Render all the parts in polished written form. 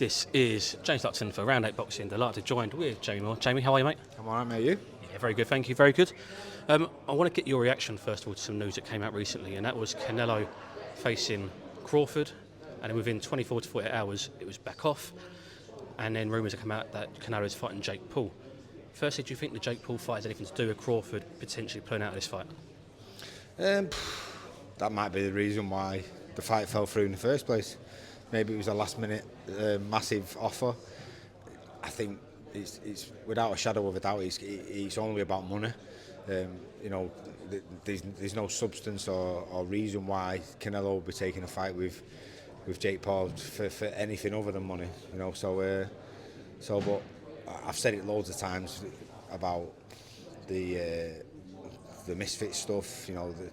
This is James Lupton for Round 8 Boxing. Delighted to be joined with Jamie Moore. Jamie, how are you, mate? I'm alright, mate. You? Yeah, very good, thank you, very good. I want to get your reaction, first of all, to some news that came out recently, and that was Canelo facing Crawford, and then within 24 to 48 hours, it was back off, and then rumours have come out that Canelo is fighting Jake Paul. Firstly, do you think the Jake Paul fight has anything to do with Crawford potentially pulling out of this fight? That might be the reason why the fight fell through in the first place. Maybe it was a last-minute massive offer. I think it's without a shadow of a doubt, it's only about money. There's no substance or reason why Canelo will be taking a fight with Jake Paul for anything other than money. But I've said it loads of times about the misfit stuff. The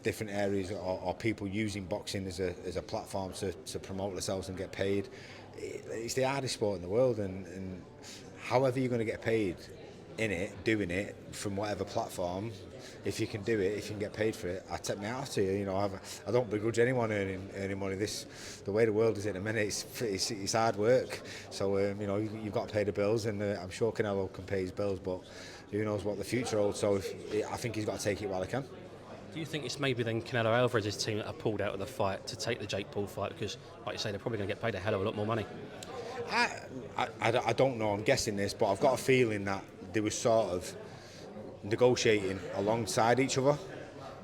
different areas or people using boxing as a platform to promote themselves and get paid. It's the hardest sport in the world, and however you're going to get paid in it, doing it from whatever platform, if you can do it, if you can get paid for it, I take my hat off to you. I don't begrudge anyone earning money. The way the world is in a minute, it's hard work. So you've got to pay the bills, and I'm sure Canelo can pay his bills, but who knows what the future holds. So I think he's got to take it while he can. Do you think it's maybe then Canelo Alvarez's team that are pulled out of the fight to take the Jake Paul fight? Because, like you say, they're probably going to get paid a hell of a lot more money. I don't know, I'm guessing this, but I've got a feeling that they were sort of negotiating alongside each other,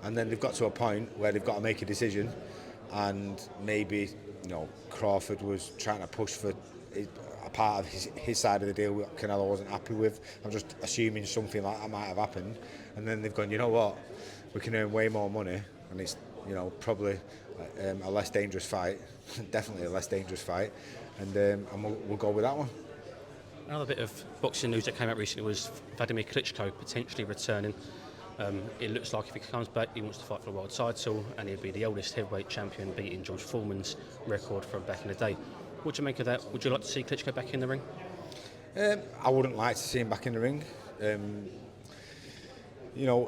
and then they've got to a point where they've got to make a decision, and maybe Crawford was trying to push for a part of his side of the deal that Canelo wasn't happy with. I'm just assuming something like that might have happened, and then they've gone, you know what, we can earn way more money, and it's probably a less dangerous fight, definitely a less dangerous fight, and we'll go with that one. Another bit of boxing news that came out recently was Wladimir Klitschko potentially returning. It looks like if he comes back, he wants to fight for the world title, and he'll be the oldest heavyweight champion, beating George Foreman's record from back in the day. What do you make of that? Would you like to see Klitschko back in the ring? I wouldn't like to see him back in the ring.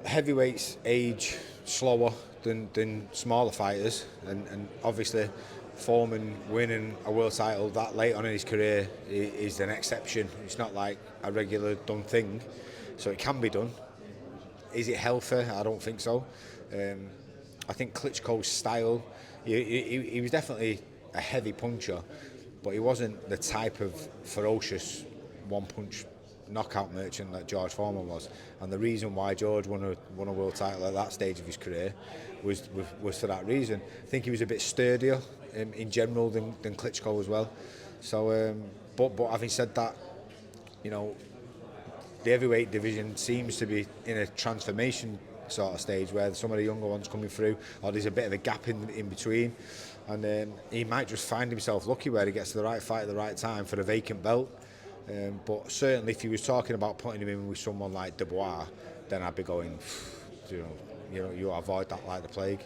Heavyweights age slower than smaller fighters, and obviously Foreman winning a world title that late on in his career is an exception. It's not like a regular done thing, so it can be done. Is it healthy? I don't think so. I think Klitschko's style, he was definitely a heavy puncher, but he wasn't the type of ferocious one-punch knockout merchant that George Foreman was, and the reason why George won a world title at that stage of his career was for that reason. I think he was a bit sturdier in general than Klitschko as well. So, but having said that, the heavyweight division seems to be in a transformation sort of stage where some of the younger ones coming through, or there's a bit of a gap in between, and he might just find himself lucky where he gets to the right fight at the right time for a vacant belt. But certainly, if he was talking about putting him in with someone like Dubois, then I'd be going, you avoid that like the plague.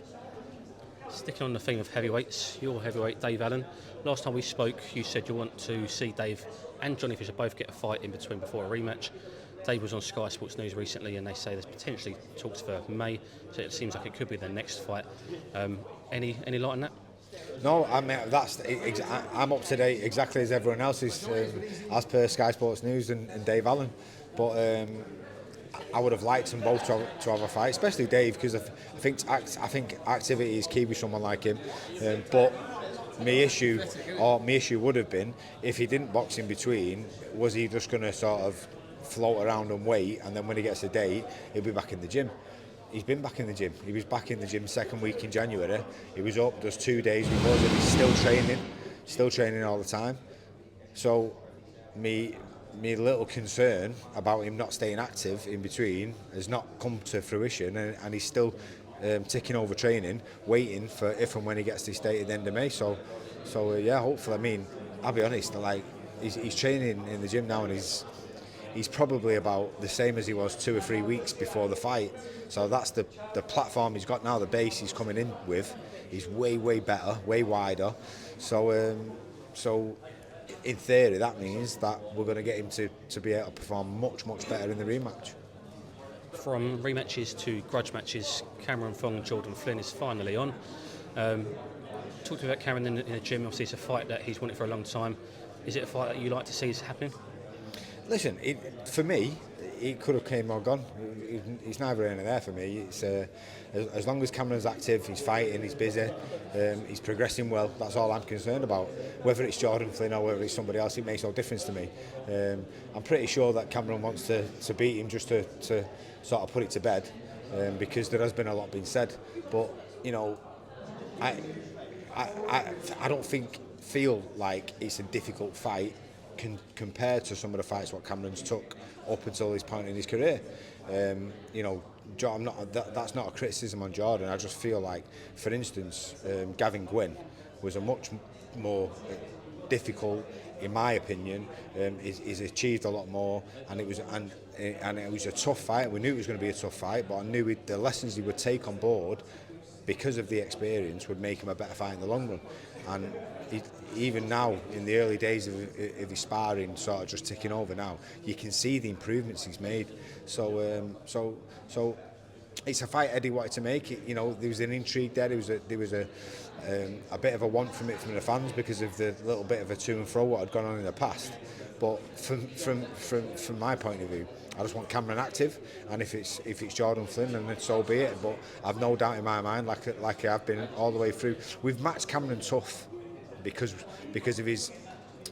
Sticking on the theme of heavyweights, your heavyweight Dave Allen. Last time we spoke, you said you want to see Dave and Johny Fisher both get a fight in between before a rematch. Dave was on Sky Sports News recently, and they say there's potentially talks for May, so it seems like it could be the next fight. Any light on that? No, I mean I'm up to date exactly as everyone else is, as per Sky Sports News and Dave Allen. But I would have liked them both to have a fight, especially Dave, because I think activity is key with someone like him. But my issue would have been if he didn't box in between. Was he just going to sort of float around and wait, and then when he gets a date, he'll be back in the gym? He's been back in the gym. He was back in the gym second week in January. He was up just 2 days before, and he's still training all the time. So me little concern about him not staying active in between has not come to fruition, and he's still ticking over training, waiting for if and when he gets this date at the end of May. So hopefully. I mean, I'll be honest, like he's training in the gym now, and he's probably about the same as he was 2 or 3 weeks before the fight. So that's the platform he's got now, the base he's coming in with is way better, way wider. So in theory, that means that we're going to get him to be able to perform much better in the rematch. From rematches to grudge matches, Cameron Fong and Jordan Flynn is finally on. Talk to me about Cameron in the gym. Obviously, it's a fight that he's wanted for a long time. Is it a fight that you like to see is happening? Listen, for me, it could have came or gone. It's neither here nor there for me. It's as long as Cameron's active, he's fighting, he's busy, he's progressing well. That's all I'm concerned about. Whether it's Jordan Flynn or whether it's somebody else, it makes no difference to me. I'm pretty sure that Cameron wants to beat him just to sort of put it to bed, because there has been a lot being said. But you know, I don't feel like it's a difficult fight compared to some of the fights what Cameron's took up until this point in his career. You know, that's not a criticism on Jordan. I just feel like, for instance, Gavin Gwynn was a much more difficult, in my opinion. He's achieved a lot more, and it was a tough fight. We knew it was going to be a tough fight, but I knew the lessons he would take on board because of the experience would make him a better fight in the long run. And even now, in the early days of his sparring, sort of just ticking over now, you can see the improvements he's made. So it's a fight Eddie wanted to make. You know, there was an intrigue there. There was a bit of a want from it from the fans because of the little bit of a to and fro what had gone on in the past. But from my point of view, I just want Cameron active, and if it's Jordan Flynn, then so be it. But I've no doubt in my mind, like I've been all the way through, we've matched Cameron tough because of his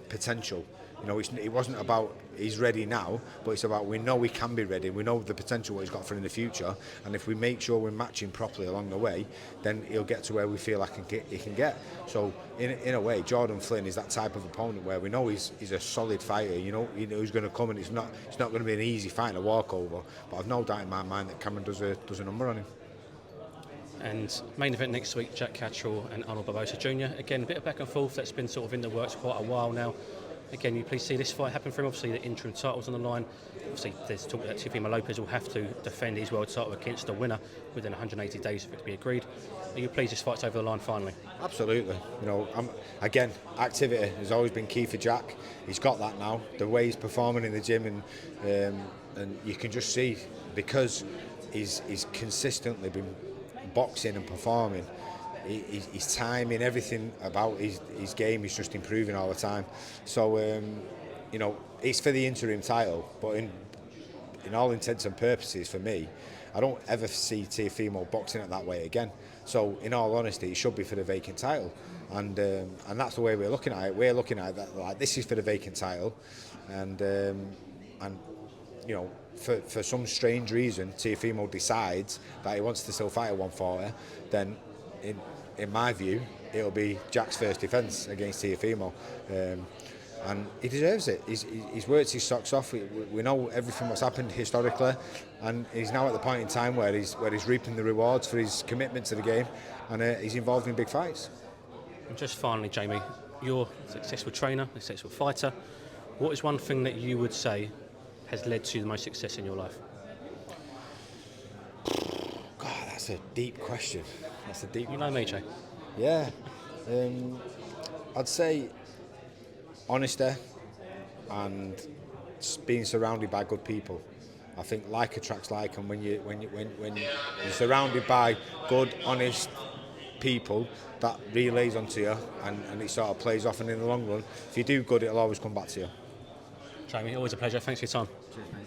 potential. You know, it wasn't about he's ready now, but it's about we know he can be ready. We know the potential what he's got for in the future, and if we make sure we're matching properly along the way, then he'll get to where we feel like he can get. So in a way, Jordan Flynn is that type of opponent where we know he's a solid fighter. You know he's going to come, and it's not going to be an easy fight and a walkover. But I've no doubt in my mind that Cameron does a number on him. And main event next week, Jack Catterall and Arnold Barbosa Jr. Again, a bit of back and forth that's been sort of in the works quite a while now. Again, you please see this fight happen for him. Obviously, the interim title's on the line. Obviously, there's talk that Teofimo Lopez will have to defend his world title against the winner within 180 days for it to be agreed. Are you pleased this fight's over the line finally? Absolutely. You know, again, activity has always been key for Jack. He's got that now. The way he's performing in the gym, and you can just see, because he's consistently been boxing and performing, his timing, everything about his game is just improving all the time. So you know, it's for the interim title, but in all intents and purposes, for me, I don't ever see Teofimo boxing it that way again. So in all honesty, it should be for the vacant title, and that's the way we're looking at it. We're looking at it that, like, this is for the vacant title, and you know, for some strange reason, Teofimo decides that he wants to still fight at 140, then in my view, it'll be Jack's first defence against Teofimo, and he deserves it. He's worked his socks off. We know everything what's happened historically, and he's now at the point in time where he's reaping the rewards for his commitment to the game, and he's involved in big fights. And just finally, Jamie, you're a successful trainer, a successful fighter. What is one thing that you would say has led to the most success in your life? God, that's a deep question. You know me, Jay. Yeah, I'd say honesty and being surrounded by good people. I think like attracts like, and when you're surrounded by good, honest people, that relays onto you, and it sort of plays off. And in the long run, if you do good, it'll always come back to you. Jamie, always a pleasure. Thanks for your time. Cheers, mate.